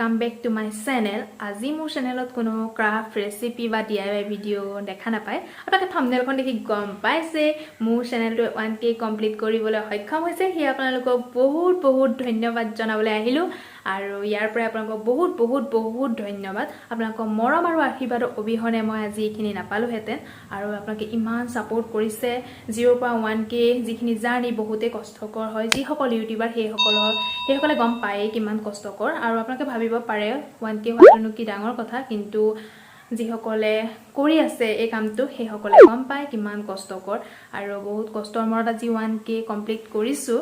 welcome back to my channel. আজি মোৰ চেনেলত কোনো ক্ৰাফট ৰেচিপি বা DIY ভিডিও দেখা নাপায় আপোনালোকে থাম্বনেলখন দেখি গম পাইছে মোৰ চেনেলটো 1k কমপ্লিট কৰিবলৈ সক্ষম হৈছে হি আপোনালোকক বহুত ধন্যবাদ জনাবলৈ আহিলো আৰু ইয়াৰ পৰা আপোনালোকক বহুত ধন্যবাদ আপোনালোকৰ মৰম আৰু আশীৰ্বাদৰ অবিহনে মই আজি এখিনি নাপালো হেতেন আৰু আপোনালোকে ইমান সাপোৰ্ট কৰিছে 0 পৰা 1k যিখিনি জাৰ্নি বহুতে কষ্টকৰ হয় যি সকল ইউটিউবাৰ সেইসকলে গম পায় কিমান কষ্টকৰ আৰু আপোনালোকে ভাবিব পাৰে 1k হোৱাটো কি ডাঙৰ কথা কিন্তু যিসকলে কৰি আছে এই কামটো সেইসকলে গম পায় কিমান কষ্টকৰ আৰু বহুত কষ্টৰ মৰত আজি 1k কমপ্লিট কৰিছো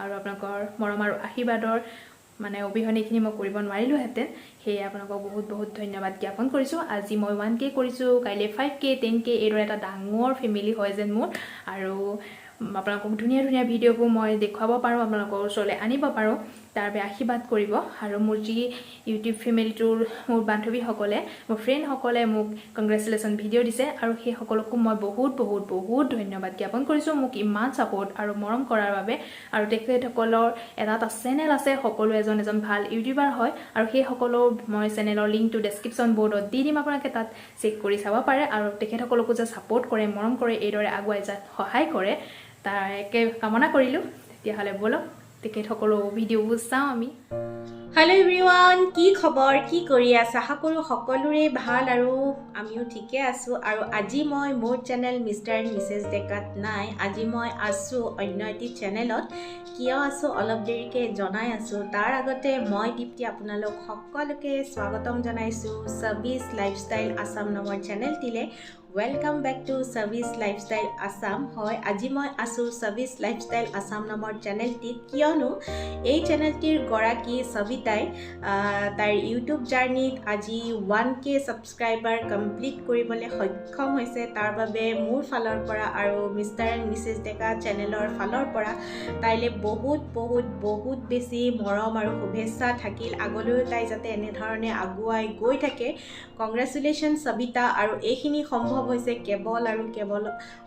আৰু আপোনালোকৰ মৰম আৰু আশীৰ্বাদৰ মানে অবিহনেখিনি মই কৰিব নোৱাৰিলো হেতেন সেই আপোনালোকক বহুত ধন্যবাদ জ্ঞাপন কৰিছো আজি মই 1k কৰিছো কাইলে 5k 10k এৰ এটা ডাঙৰ ফেমিলি হয় যেন মোৰ আৰু আপোনালোকক ধুনীয়া ভিডিঅ'বোৰ মই দেখুৱাব পাৰো আপোনালোকৰ ওচৰলৈ আনিব পাৰো তাৰ বাবে আশীৰ্বাদ কৰিব আৰু মোৰ যি ইউটিউব ফেমিলিটোৰ মোৰ বান্ধৱীসকলে মোৰ ফ্ৰেণ্ডসকলে মোক কংগ্ৰেচুলেশ্যন ভিডিঅ' দিছে আৰু সেই সকলকো মই বহুত ধন্যবাদ জ্ঞাপন কৰিছো মোক ইমান সাপোৰ্ট আৰু মৰম কৰাৰ বাবে আৰু তেখেতসকলৰ এটা চেনেল আছে সকলো এজন ভাল ইউটিউবাৰ হয় আৰু সেই সকলো মই চেনেলৰ লিংকটো ডেসক্ৰিপচন বৰ্ডত দি দিম আপোনালোকে তাত চেক কৰি চাব পাৰে আৰু তেখেতসকলকো যে সাপোৰ্ট কৰে মৰম কৰে এইদৰে আগুৱাই যায় সহায় কৰে তাকে কামনা কৰিলো তেতিয়াহলে বলক তেখেতসকলৰ ভিডিঅ'বোৰ চাওঁ আমি Hello everyone, কি খবৰ কি কৰি আছা আশা কৰো সকলোৰে ভাল আৰু আমিও ঠিকে আছো আৰু আজি মই মোৰ চেনেল মিষ্টাৰ এণ্ড মিছেছ ডেকাত নাই আজি মই আছো অন্য এটি চেনেলত কিয় আছো অলপ দেৰিকে জনাই আছো তাৰ আগতে মই দীপ্তি আপোনালোক সকলোকে স্বাগতম জনাইছো সাৰ্ভিস লাইফষ্টাইল আসাম নামৰ চেনেলটিলে Welcome back to Service Lifestyle Assam. হয় আজি মই আছো Service Lifestyle Assam নামৰ চেনেলটিত কিয়নো এই চেনেলটিৰ গৰাকী সবিতাই তাৰ ইউটিউব জাৰ্নিত আজি 1k সাবস্ক্ৰাইবাৰ কমপ্লিট কৰিবলৈ সক্ষম হৈছে তাৰ বাবে মোৰ ফালৰ পৰা আৰু মিষ্টাৰ এণ্ড মিছেছ ডেকা চেনেলৰ ফালৰ পৰা তাইলে বহুত বেছি মৰম আৰু শুভেচ্ছা থাকিল আগলৈ তাই যাতে এনে ধৰণে আগুৱাই গৈ থাকে কংগ্ৰেচুলেশ্যন সবিতা আৰু এইখিনি সম্ভৱ হৈছে কেৱল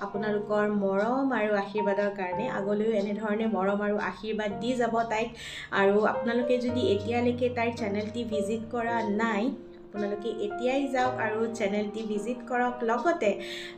আপোনালোকৰ মৰম আৰু আশীৰ্বাদৰ কাৰণে আগলৈও এনে ধৰণে মৰম আৰু আশীৰ্বাদ দি যাব তাইক আৰু আপোনালোকে যদি এতিয়ালৈকে তাইৰ চেনেলটি ভিজিট কৰা নাই আপোনালোকে এতিয়াই যাওক আৰু চেনেলটি ভিজিট কৰক লগতে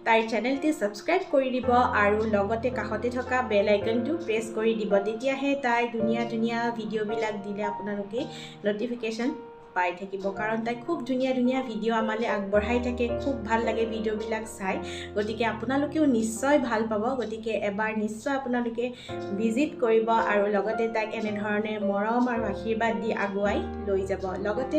তাইৰ চেনেলটি সাবস্ক্ৰাইব কৰি দিব আৰু লগতে কাষতে থকা বেল আইকনটো প্ৰেছ কৰি দিব তেতিয়াহে তাই ধুনীয়া ভিডিঅ'বিলাক দিলে আপোনালোকে নটিফিকেশ্যন পাই থাকিব কাৰণ তাই খুব ধুনীয়া ভিডিঅ' আমালে আগবঢ়াই থাকে খুব ভাল লাগে ভিডিঅ'বিলাক চাই গতিকে আপোনালোকেও নিশ্চয় ভাল পাব গতিকে এবাৰ নিশ্চয় আপোনালোকে ভিজিট কৰিব আৰু লগতে তাইক এনে ধৰণে মৰম আৰু আশীৰ্বাদ দি আগুৱাই লৈ যাব লগতে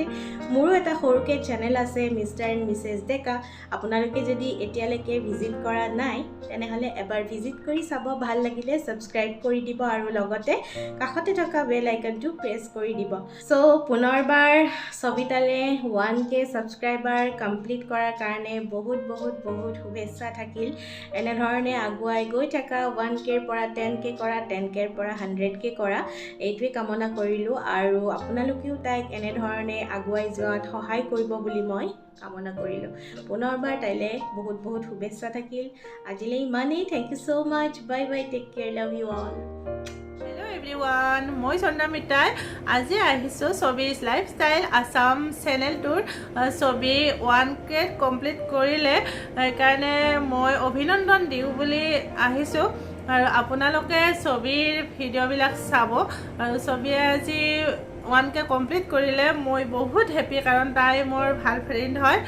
মোৰো এটা সৰুকে চেনেল আছে মিষ্টাৰ এণ্ড মিছেছ ডেকা আপোনালোকে যদি এতিয়ালৈকে ভিজিট কৰা নাই তেনেহলে এবাৰ ভিজিট কৰি চাব ভাল লাগিলে সাবস্ক্ৰাইব কৰি দিব আৰু লগতে কাষতে থকা বেল আইকনটো প্ৰেছ কৰি দিব সো পুনৰবাৰ সবিতালে 1k সাবস্ক্ৰাইবাৰ কমপ্লিট কৰাৰ কাৰণে বহুত শুভেচ্ছা থাকিল এনে ধৰণে আগুৱাই গৈ থকা 1k পৰা 10k কৰা 10k পৰা 100k কৰা এইটোৱে কামনা কৰিলো আৰু আপোনালোকেও তাইক এনে ধৰণে আগুৱাই যোৱাত সহায় কৰিব বুলি মই কামনা কৰিলো পুনৰবাৰ তাইলে বহুত শুভেচ্ছা থাকিল আজিলৈ ইমানেই thank you so much bye take care love you all everyone মই চন্দ্ৰমিতাই আজি আহিছো ছবিজ লাইফষ্টাইল আসাম চেনেলটোৰ ছবি 1k কমপ্লিট কৰিলে সেইকাৰণে মই অভিনন্দন দিওঁ বুলি আহিছো আৰু আপোনালোকে ছবিৰ ভিডিঅ'বিলাক চাব আৰু ছবিয়ে আজি 1k কমপ্লিট কৰিলে মই বহুত হেপী কাৰণ তাই মোৰ ভাল ফ্ৰেণ্ড হয়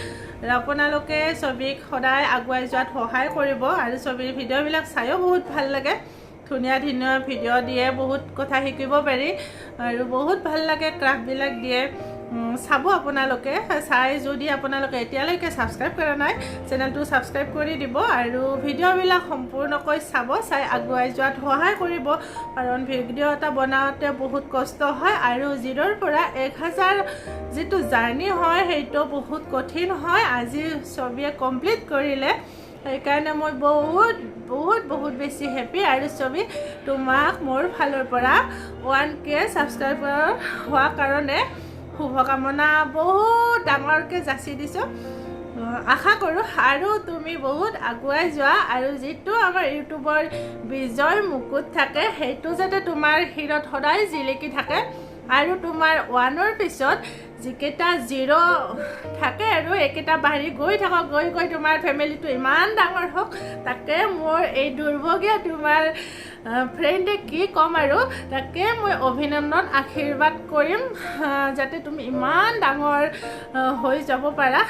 আৰু আপোনালোকে ছবিক সদায় আগুৱাই যোৱাত সহায় কৰিব আৰু ছবিৰ ভিডিঅ'বিলাক চাইও বহুত ভাল লাগে ধুনীয়া ভিডিঅ' দিয়ে বহুত কথা শিকিব পাৰি আৰু বহুত ভাল লাগে ক্ৰাফ্টবিলাক দিয়ে চাব আপোনালোকে চাই যদি আপোনালোকে এতিয়ালৈকে সাবস্ক্ৰাইব কৰা নাই চেনেলটো সাবস্ক্ৰাইব কৰি দিব আৰু ভিডিঅ'বিলাক সম্পূৰ্ণকৈ চাব চাই আগুৱাই যোৱাত সহায় কৰিব কাৰণ ভিডিঅ' এটা বনাওঁতে বহুত কষ্ট হয় আৰু 0 পৰা 1000 যিটো জাৰ্নি হয় সেইটো বহুত কঠিন হয় আজি ছবিয়ে কমপ্লিট কৰিলে সেইকাৰণে মই বহুত বেছি হেপী আৰু ছবি তোমাক মোৰ ফালৰ পৰা 1k সাবস্ক্ৰাইবাৰ হোৱা কাৰণে শুভকামনা বহুত ডাঙৰকৈ যাচি দিছো আশা কৰো আৰু তুমি বহুত আগুৱাই যোৱা আৰু যেটো আমাৰ ইউটিউবৰ বিজয় মুকুট থাকে হেতু যাতে তোমাৰ হিৰত সদায় জিলিকি থাকে আৰু তোমাৰ 1ৰ পিছত যিকেইটা জিৰ' থাকে আৰু এইকেইটা বাঢ়ি গৈ থাকক, গৈ গৈ তোমাৰ ফেমিলিটো ইমান ডাঙৰ হওক। তাকে মোৰ এই দুৰ্ভগীয়া তোমাৰ ফ্ৰেণ্ডে কি ক'ম আৰু তাকে মই অভিনন্দন আশীৰ্বাদ কৰিম যাতে তুমি ইমান ডাঙৰ হৈ যাব পাৰা,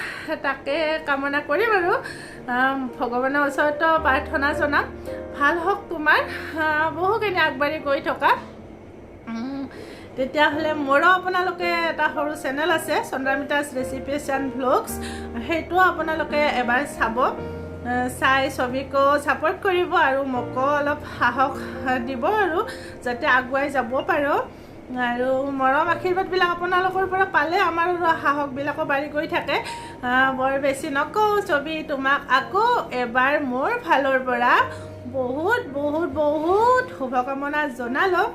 তাকে কামনা কৰিম আৰু ভগৱানৰ ওচৰতো প্ৰাৰ্থনা জনাম ভাল হওক তোমাৰ, বহুখিনি আগবাঢ়ি গৈ থকা। তেতিয়াহ'লে মোৰো আপোনালোকে এটা সৰু চেনেল আছে চন্দ্ৰামিতাছ ৰেচিপিছ এণ্ড ভ্লগছ, সেইটো আপোনালোকে এবাৰ চাব, চাই ছবিকো ছাপোৰ্ট কৰিব আৰু মোকো অলপ সাহস দিব আৰু যাতে আগুৱাই যাব পাৰোঁ। আৰু মৰম আশীৰ্বাদবিলাক আপোনালোকৰ পৰা পালে আমাৰ সাহসবিলাকো বাঢ়ি গৈ থাকে। বৰ বেছি নকওঁ, ছবি তোমাক আকৌ এবাৰ মোৰ ফালৰ পৰা বহুত বহুত বহুত শুভকামনা জনালোঁ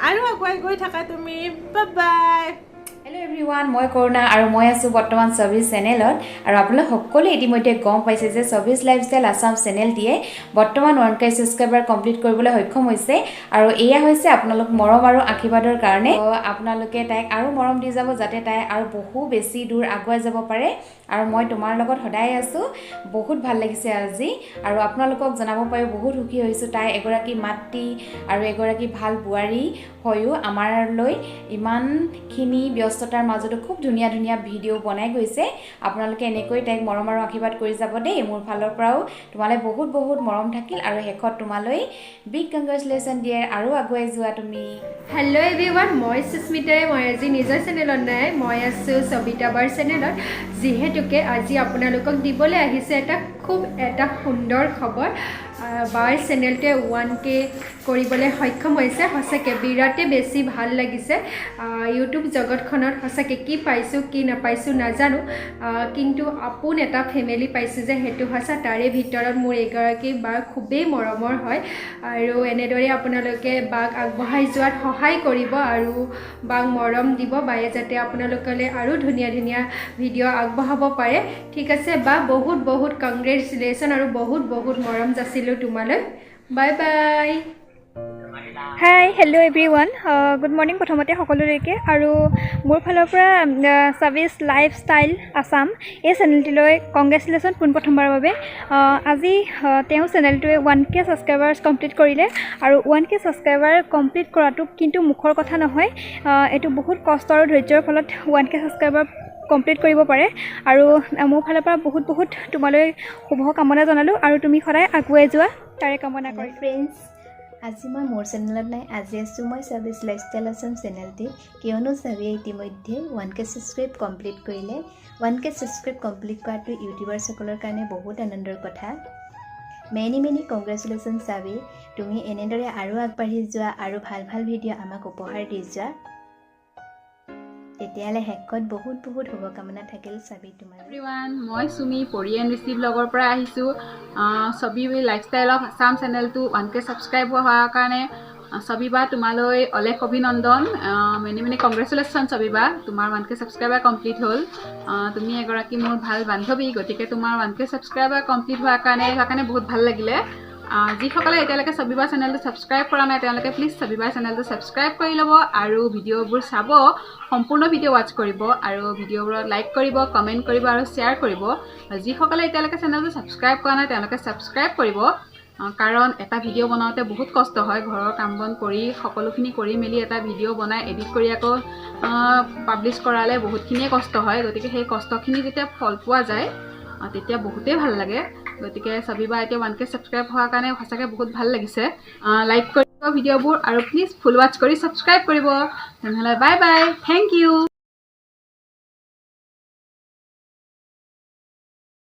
আৰু আগুৱাই গৈ থাকা তুমি। Bye bye. হেল্ল' এভৰিৱান, মই কৰুণা আৰু মই আছোঁ বৰ্তমান ছবিজ চেনেলত। আৰু আপোনালোক সকলোৱে ইতিমধ্যে গম পাইছে যে ছবিজ লাইফষ্টাইল আছাম চেনেলটিয়ে বৰ্তমান 1K ছাবস্ক্ৰাইবাৰ কমপ্লিট কৰিবলৈ সক্ষম হৈছে। আৰু এয়া হৈছে আপোনালোক মৰম আৰু আশীৰ্বাদৰ কাৰণে। আপোনালোকে তাইক আৰু মৰম দি যাব যাতে তাই আৰু বহু বেছি দূৰ আগুৱাই যাব পাৰে। আৰু মই তোমাৰ লগত সদায় আছোঁ। বহুত ভাল লাগিছে আজি, আৰু আপোনালোকক জনাব পাৰি বহুত সুখী হৈছোঁ। তাই এগৰাকী মাতৃ আৰু এগৰাকী ভাল বোৱাৰী হৈও আমাৰলৈ ইমানখিনি ব্যস্ততাৰ মাজতো খুব ধুনীয়া ধুনীয়া ভিডিঅ' বনাই গৈছে। আপোনালোকে এনেকৈ তাইক মৰম আৰু আশীৰ্বাদ কৰি যাব দেই। মোৰ ফালৰ পৰাও তোমালৈ বহুত বহুত মৰম থাকিল, আৰু শেষত তোমালৈ বিগ কংগ্ৰেচুলেশ্যন দিয়ে আৰু আগুৱাই যোৱা তুমি। হেল্ল' এভৰিৱান, মই সুস্মিতাই। মই আজি নিজৰ চেনেলত নাই, মই আছোঁ সবিতা বাৰ চেনেলত। যিহেতুকে আজি আপোনালোকক দিবলৈ আহিছে খুব এটা সুন্দৰ খবৰ। বাৰ চেনেলটোৱে 1K কৰিবলৈ সক্ষম হৈছে। সঁচাকৈ বিৰাটেই বেছি ভাল লাগিছে। ইউটিউব জগতখনত সঁচাকৈ কি পাইছোঁ কি নাপাইছোঁ নাজানো, কিন্তু আপোন এটা ফেমিলি পাইছোঁ যে সেইটো সঁচা। তাৰে ভিতৰত মোৰ এগৰাকী বাৰ খুবেই মৰমৰ হয়, আৰু এনেদৰে আপোনালোকে বাক আগবঢ়াই যোৱাত সহায় কৰিব আৰু বাক মৰম দিব। বায়ে যাতে আপোনালোকলৈ আৰু ধুনীয়া ধুনীয়া ভিডিঅ' আগবঢ়াব পাৰে। ঠিক আছে বা, বহুত বহুত কংগ্ৰেচুলেশ্যন আৰু বহুত বহুত মৰম যাচিলোঁ তোমালৈ। Bye bye. Hi, hello' everyone, good morning প্ৰথমতে সকলোলৈকে। আৰু মোৰ ফালৰ পৰা ছবিজ লাইফষ্টাইল আছাম এই চেনেলটিলৈ কংগ্ৰেচুলেশ্যন পোনপ্ৰথমবাৰৰ বাবে। আজি তেওঁ চেনেলটোৱে 1K ছাবস্ক্ৰাইবাৰ্ছ কমপ্লিট কৰিলে। আৰু 1K ছাবস্ক্ৰাইবাৰ কমপ্লিট কৰাটো কিন্তু মুখৰ কথা নহয়, এইটো বহুত কষ্ট আৰু ধৈৰ্যৰ ফলত 1K ছাবস্ক্ৰাইবাৰ কমপ্লিট কৰিব পাৰে। আৰু মোৰ ফালৰ পৰা বহুত বহুত তোমালৈ শুভকামনা জনালোঁ, আৰু তুমি সদায় আগুৱাই যোৱা তাৰে কামনা কৰি। ফ্ৰেণ্ডছ, আজি মই মোৰ চেনেলত নাই, আজি আছোঁ মই ছবিজ লাইফষ্টাইল আছাম চেনেলটিত। কিয়নো ছবিয়ে ইতিমধ্যে 1K ছাবস্ক্ৰাইব কমপ্লিট কৰিলে। 1K ছাবস্ক্ৰাইব কমপ্লিট কৰাটো ইউটিউবাৰসকলৰ কাৰণে বহুত আনন্দৰ কথা। মেনি কংগ্ৰেচুলেশ্যন ছবি, তুমি এনেদৰে আৰু আগবাঢ়ি যোৱা আৰু ভাল ভাল ভিডিঅ' আমাক উপহাৰ দি যোৱা। তেতিয়াহ'লে শেষত বহুত বহুত শুভকামনা থাকিল ছবি তোমাৰ। এভৰিৱান, মই সুমি পৰিয়েন ঋষি ব্লগৰ পৰা আহিছোঁ। ছবি লাইফষ্টাইল অফ আছাম চেনেলটো 1K ছাবস্ক্ৰাইব হোৱাৰ কাৰণে ছবিবা তোমালৈ অলেখ অভিনন্দন। মেনি কংগ্ৰেচুলেশ্যন ছবিবা, তোমাৰ 1K ছাবস্ক্ৰাইবাৰ কমপ্লিট হ'ল। তুমি এগৰাকী মোৰ ভাল বান্ধৱী, গতিকে তোমাৰ 1K ছাবস্ক্ৰাইবাৰ কমপ্লিট হোৱাৰ কাৰণে বহুত ভাল লাগিলে। যিসকলে এতিয়ালৈকে ছবিবাৰ চেনেলটো ছাবস্ক্ৰাইব কৰা নাই তেওঁলোকে প্লিজ ছবিবাৰ চেনেলটো ছাবস্ক্ৰাইব কৰি ল'ব আৰু ভিডিঅ'বোৰ চাব, সম্পূৰ্ণ ভিডিঅ' ৱাচ কৰিব আৰু ভিডিঅ'বোৰত লাইক কৰিব, কমেণ্ট কৰিব আৰু শ্বেয়াৰ কৰিব। যিসকলে এতিয়ালৈকে চেনেলটো ছাবস্ক্ৰাইব কৰা নাই তেওঁলোকে ছাবস্ক্ৰাইব কৰিব, কাৰণ এটা ভিডিঅ' বনাওঁতে বহুত কষ্ট হয়। ঘৰৰ কাম বন কৰি সকলোখিনি কৰি মেলি এটা ভিডিঅ' বনাই এডিট কৰি আকৌ পাব্লিছ কৰালে বহুতখিনিয়ে কষ্ট হয়। গতিকে সেই কষ্টখিনি যেতিয়া ফল পোৱা যায় তেতিয়া বহুতেই ভাল লাগে। গতিকে ছবিবা এতিয়া 1K ছাবস্ক্ৰাইব হোৱাৰ কাৰণে সঁচাকৈ বহুত ভাল লাগিছে। লাইক কৰিব ভিডিঅ'বোৰ আৰু প্লিজ ফুল ৱাচ কৰি ছাবস্ক্ৰাইব কৰিব। তেনেহ'লে বাই বাই, থেংক ইউ।